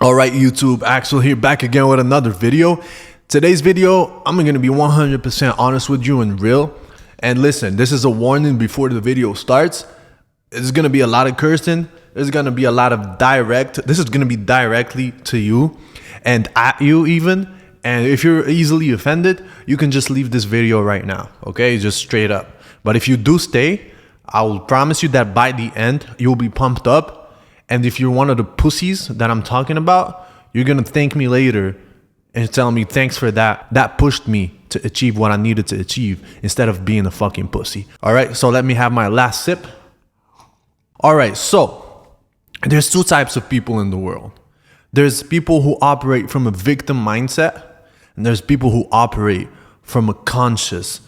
All right, YouTube, Axel here, back again with another video. Today's video, I'm gonna be 100% honest with you and real. And listen, this is a warning before the video starts. There's gonna be a lot of cursing. There's gonna be a lot of this is gonna be directly to you and at you even. And if you're easily offended, you can just leave this video right now, okay? Just straight up. But if you do stay, I will promise you that by the end, you'll be pumped up. And if you're one of the pussies that I'm talking about, you're gonna thank me later and tell me thanks for that. That pushed me to achieve what I needed to achieve instead of being a fucking pussy. All right, so let me have my last sip. All right, so there's two types of people in the world. There's people who operate from a victim mindset, and there's people who operate from a conscious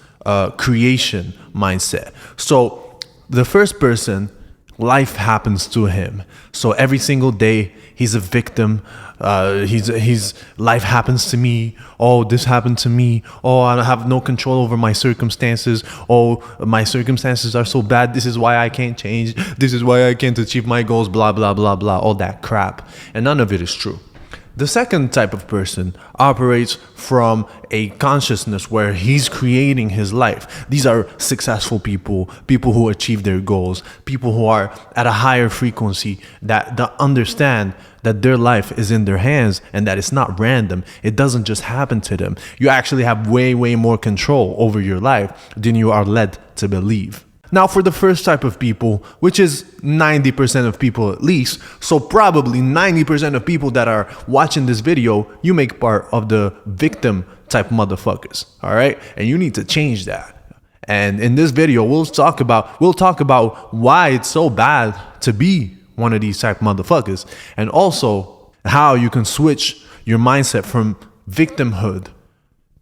creation mindset. So the first person, life happens to him. So every single day he's a victim. He's life happens to me. Oh, this happened to me. Oh, I have no control over my circumstances. Oh, my circumstances are so bad. This is why I can't change. This is why I can't achieve my goals. Blah, blah, blah, blah. All that crap. And none of it is true. The second type of person operates from a consciousness where he's creating his life. These are successful people, people who achieve their goals, people who are at a higher frequency that understand that their life is in their hands and that it's not random. It doesn't just happen to them. You actually have way, way more control over your life than you are led to believe. Now, for the first type of people, which is 90% of people at least, so probably 90% of people that are watching this video, you make part of the victim type motherfuckers, all right? And you need to change that. And in this video, we'll talk about why it's so bad to be one of these type motherfuckers, and also how you can switch your mindset from victimhood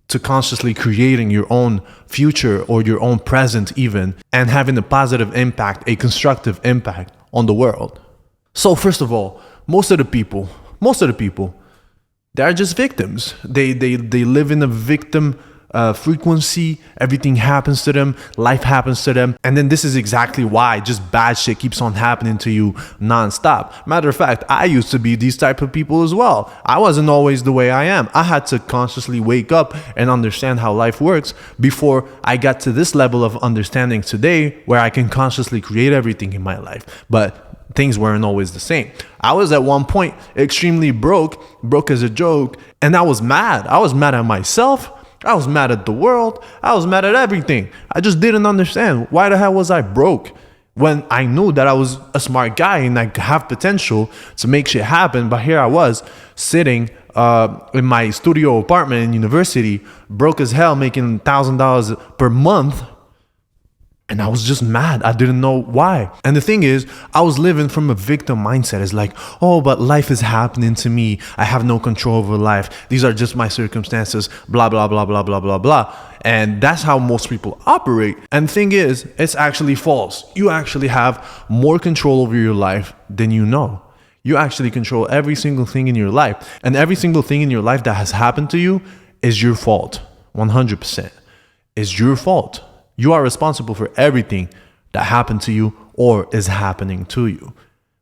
to consciously creating your own future or your own present even, and having a positive impact, a constructive impact on the world. So first of all, most of the people, they're just victims. They live in a victim frequency. Everything happens to them. Life happens to them. And then this is exactly why just bad shit keeps on happening to you nonstop. Matter of fact, I used to be these type of people as well. I wasn't always the way I am. I had to consciously wake up and understand how life works before I got to this level of understanding today where I can consciously create everything in my life. But things weren't always the same. I was at one point extremely broke as a joke, and I was mad. I was mad at myself. I was mad at the world. I was mad at everything. I just didn't understand why the hell was I broke when I knew that I was a smart guy and I have potential to make shit happen. But here I was sitting in my studio apartment in university, broke as hell, making $1,000 per month. And I was just mad. I didn't know why. And the thing is, I was living from a victim mindset. It's like, oh, but life is happening to me. I have no control over life. These are just my circumstances, blah, blah, blah, blah, blah, blah, blah. And that's how most people operate. And the thing is, it's actually false. You actually have more control over your life than you know. You actually control every single thing in your life. And every single thing in your life that has happened to you is your fault. 100%. It's your fault. You are responsible for everything that happened to you or is happening to you.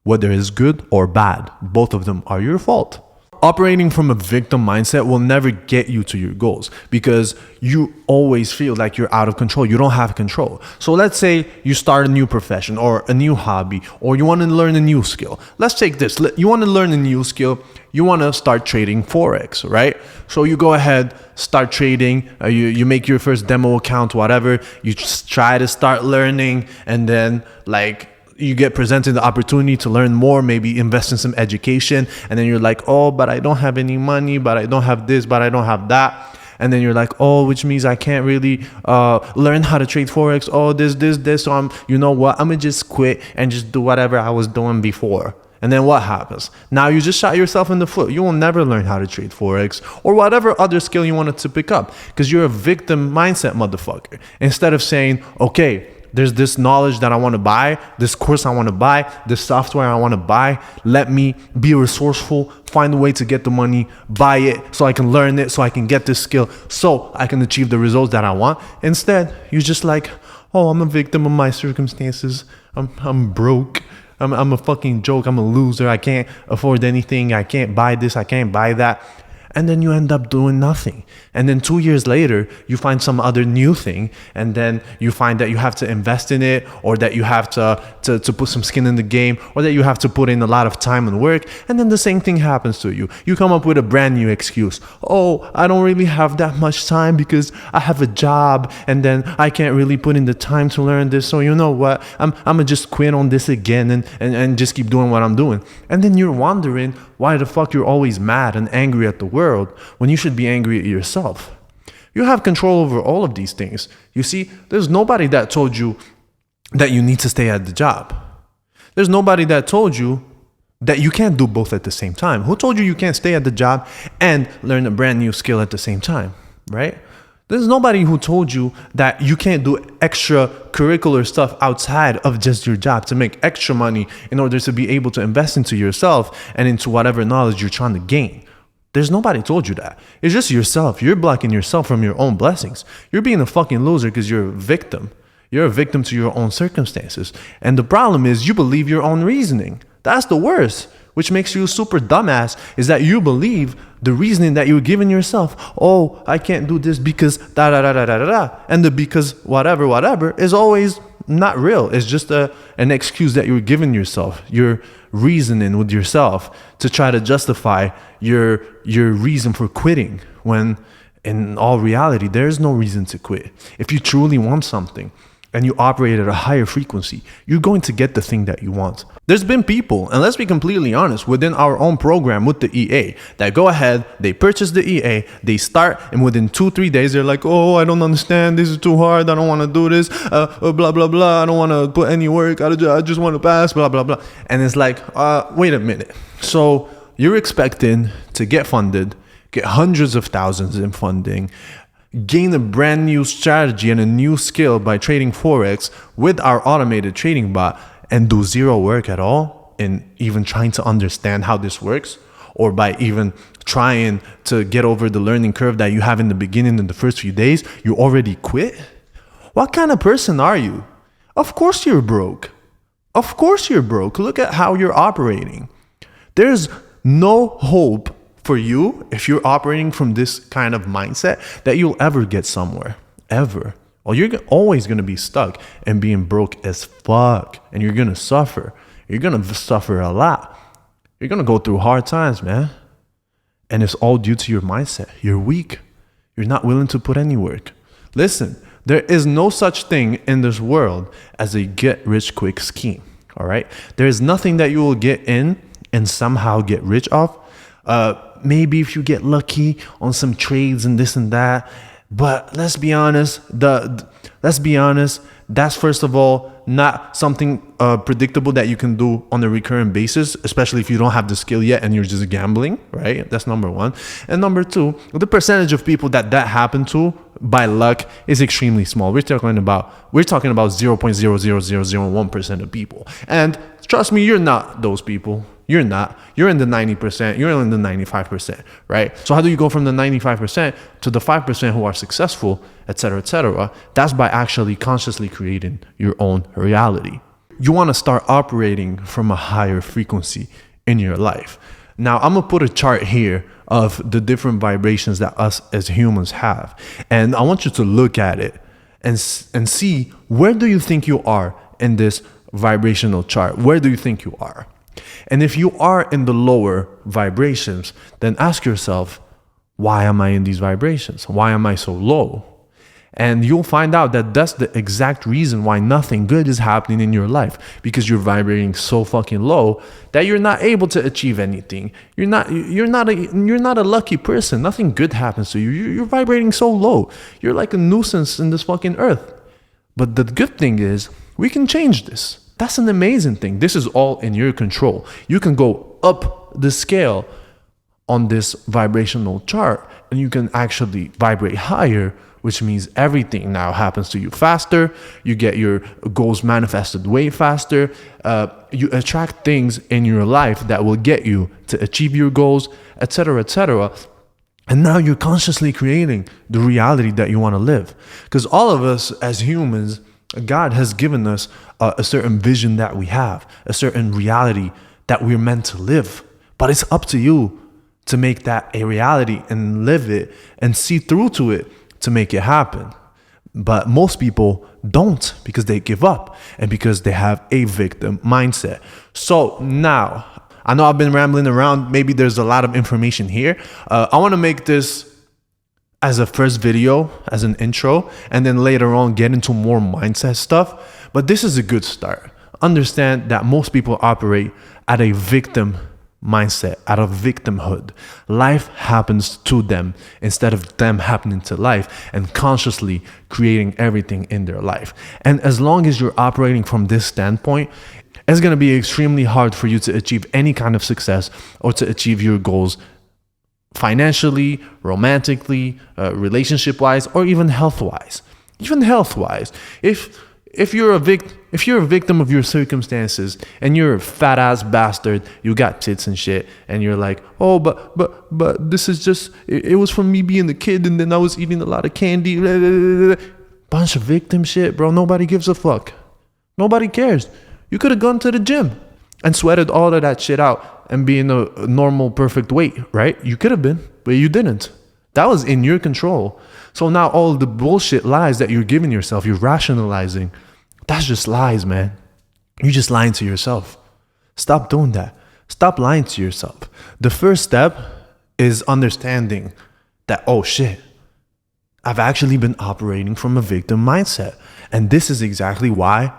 Whether it's good or bad, both of them are your fault. Operating from a victim mindset will never get you to your goals because you always feel like you're out of control. You don't have control. So let's say you start a new profession or a new hobby, or you want to learn a new skill. Let's take this. You want to learn a new skill. You want to start trading Forex, right? So you go ahead, start trading. You make your first demo account, whatever. You just try to start learning, and then you get presented the opportunity to learn more, maybe invest in some education. And then you're like, oh, but I don't have any money, but I don't have this, but I don't have that. And then you're like, oh, which means I can't really learn how to trade Forex. Oh, this. So you know what? I'm going to just quit and just do whatever I was doing before. And then what happens? Now you just shot yourself in the foot. You will never learn how to trade Forex or whatever other skill you wanted to pick up because you're a victim mindset motherfucker. Instead of saying, okay, there's this knowledge that I want to buy, this course I want to buy, this software I want to buy. Let me be resourceful, find a way to get the money, buy it so I can learn it, so I can get this skill, so I can achieve the results that I want. Instead, you're just like, oh, I'm a victim of my circumstances. I'm broke. I'm a fucking joke. I'm a loser. I can't afford anything. I can't buy this. I can't buy that. And then you end up doing nothing. And then 2 years later, you find some other new thing. And then you find that you have to invest in it, or that you have to put some skin in the game, or that you have to put in a lot of time and work. And then the same thing happens to you. You come up with a brand new excuse. Oh, I don't really have that much time because I have a job, and then I can't really put in the time to learn this. So you know what? I'm gonna just quit on this again and just keep doing what I'm doing. And then you're wondering why the fuck you're always mad and angry at the world when you should be angry at yourself. You have control over all of these things. You see, there's nobody that told you that you need to stay at the job. There's nobody that told you that you can't do both at the same time. Who told you you can't stay at the job and learn a brand new skill at the same time, right? There's nobody who told you that you can't do extracurricular stuff outside of just your job to make extra money in order to be able to invest into yourself and into whatever knowledge you're trying to gain. There's nobody told you that. It's just yourself. You're blocking yourself from your own blessings. You're being a fucking loser because you're a victim. You're a victim to your own circumstances. And the problem is you believe your own reasoning. That's the worst. Which makes you a super dumbass, is that you believe the reasoning that you're giving yourself. Oh, I can't do this because da da da da da da. And the because whatever is always not real. It's just an excuse that you're giving yourself. You're reasoning with yourself to try to justify your reason for quitting, when in all reality, there is no reason to quit. If you truly want something and you operate at a higher frequency, you're going to get the thing that you want. There's been people, and let's be completely honest, within our own program with the EA, that go ahead, they purchase the EA, they start, and within 2-3 days, they're like, oh, I don't understand, this is too hard, I don't want to do this, blah, blah, blah, I don't want to put any work, I just want to pass, blah, blah, blah. And it's like, wait a minute. So you're expecting to get funded, get hundreds of thousands in funding, gain a brand new strategy and a new skill by trading Forex with our automated trading bot, and do zero work at all in even trying to understand how this works, or by even trying to get over the learning curve that you have in the beginning in the first few days, you already quit? What kind of person are you? Of course you're broke. Of course you're broke. Look at how you're operating. There's no hope for you, if you're operating from this kind of mindset, that you'll ever get somewhere, ever. Well, you're always going to be stuck and being broke as fuck, and you're going to suffer. You're going to suffer a lot. You're going to go through hard times, man. And it's all due to your mindset. You're weak. You're not willing to put any work. Listen, there is no such thing in this world as a get-rich-quick scheme, all right? There is nothing that you will get in and somehow get rich off. Maybe if you get lucky on some trades and this and that, but let's be honest. That's first of all not something predictable that you can do on a recurrent basis, especially if you don't have the skill yet and you're just gambling, right? That's number one. And number two, the percentage of people that happened to by luck is extremely small. We're talking about 0.00001% of people. And trust me, you're not those people. You're not. You're in the 90%. You're in the 95%, right? So how do you go from the 95% to the 5% who are successful, et cetera, et cetera? That's by actually consciously creating your own reality. You want to start operating from a higher frequency in your life. Now, I'm going to put a chart here of the different vibrations that us as humans have. And I want you to look at it and see, where do you think you are in this vibrational chart? Where do you think you are? And if you are in the lower vibrations, then ask yourself, why am I in these vibrations? Why am I so low? And you'll find out that that's the exact reason why nothing good is happening in your life, because you're vibrating so fucking low that you're not able to achieve anything. You're not a lucky person. Nothing good happens to you. You're vibrating so low. You're like a nuisance in this fucking earth. But the good thing is, we can change this. That's an amazing thing. This is all in your control. You can go up the scale on this vibrational chart, and you can actually vibrate higher, which means everything now happens to you faster. You get your goals manifested way faster. You attract things in your life that will get you to achieve your goals, etc., etc. And now you're consciously creating the reality that you want to live. Because all of us as humans, God has given us a certain vision that we have, a certain reality that we're meant to live. But it's up to you to make that a reality and live it and see through to it to make it happen. But most people don't, because they give up and because they have a victim mindset. So now, I know I've been rambling around. Maybe there's a lot of information here. I want to make this as a first video, as an intro, and then later on get into more mindset stuff. But this is a good start. Understand that most people operate at a victim mindset, out of victimhood. Life happens to them instead of them happening to life, and consciously creating everything in their life. And as long as you're operating from this standpoint, it's going to be extremely hard for you to achieve any kind of success or to achieve your goals financially, romantically, relationship-wise, or even health-wise. Even health-wise. If you're a victim of your circumstances and you're a fat ass bastard, you got tits and shit, and you're like, oh, but this is just, it was from me being a kid, and then I was eating a lot of candy. Blah, blah, blah. Bunch of victim shit, bro. Nobody gives a fuck. Nobody cares. You could have gone to the gym and sweated all of that shit out and be in a normal, perfect weight, right? You could have been, but you didn't. That was in your control. So now all the bullshit lies that you're giving yourself, you're rationalizing, that's just lies, man. You're just lying to yourself. Stop doing that. Stop lying to yourself. The first step is understanding that, oh shit, I've actually been operating from a victim mindset. And this is exactly why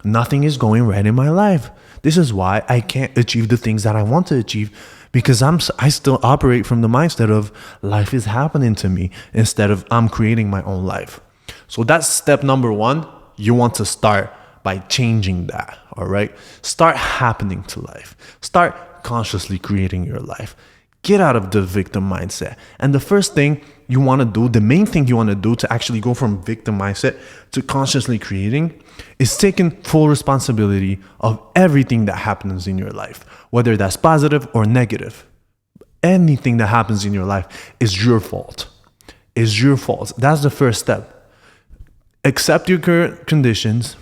nothing is going right in my life. This is why I can't achieve the things that I want to achieve, because I still operate from the mindset of life is happening to me instead of I'm creating my own life. So that's step number one. You want to start by changing that, all right? Start happening to life. Start consciously creating your life. Get out of the victim mindset. And the first thing you want to do, the main thing you want to do to actually go from victim mindset to consciously creating, is taking full responsibility of everything that happens in your life, whether that's positive or negative. Anything that happens in your life is your fault. Is your fault. That's the first step. Accept your current conditions.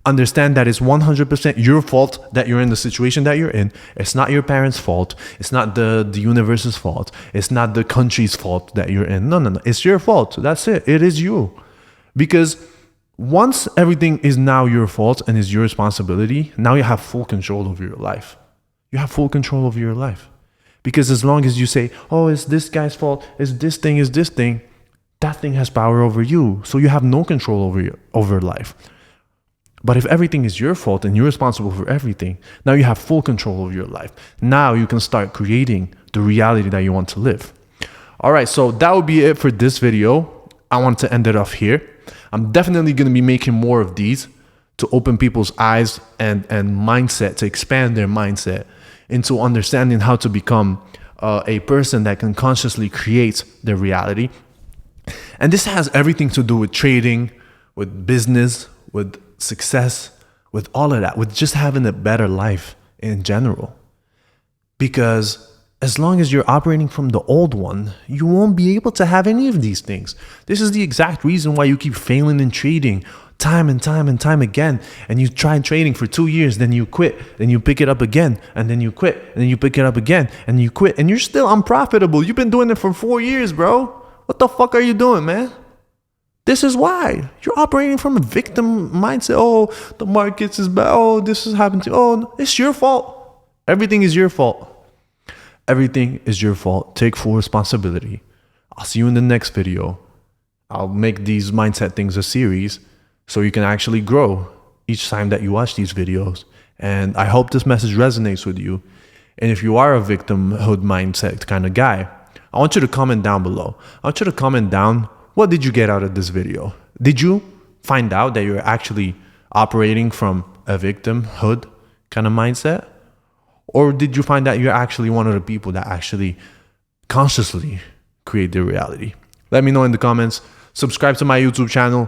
Understand that it's 100% your fault that you're in the situation that you're in. It's not your parents' fault. It's not the universe's fault. It's not the country's fault that you're in. No. It's your fault. That's it. It is you. Because once everything is now your fault and is your responsibility, now you have full control over your life. You have full control over your life. Because as long as you say, oh, it's this guy's fault, it's this thing, that thing has power over you. So you have no control over life. But if everything is your fault and you're responsible for everything, now you have full control over your life. Now you can start creating the reality that you want to live. All right, so that would be it for this video. I want to end it off here. I'm definitely going to be making more of these to open people's eyes and mindset, to expand their mindset into understanding how to become a person that can consciously create their reality. And this has everything to do with trading, with business, with success, with all of that, with just having a better life in general. Because as long as you're operating from the old one, you won't be able to have any of these things. This is the exact reason why you keep failing in trading time and time again. And you try trading for 2 years, then you quit, then you pick it up again, and then you quit, and then you pick it up again, and you quit, and you're still unprofitable. You've been doing it for 4 years, bro. What the fuck are you doing, man? This is why you're operating from a victim mindset. Oh, the markets is bad. Oh, this has happened to you. Oh, it's your fault. Everything is your fault. Everything is your fault. Take full responsibility. I'll see you in the next video. I'll make these mindset things a series so you can actually grow each time that you watch these videos. And I hope this message resonates with you. And if you are a victimhood mindset kind of guy, I want you to comment down below. I want you to comment down, what did you get out of this video? Did you find out that you're actually operating from a victimhood kind of mindset? Or did you find that you're actually one of the people that actually consciously create their reality? Let me know in the comments. Subscribe to my YouTube channel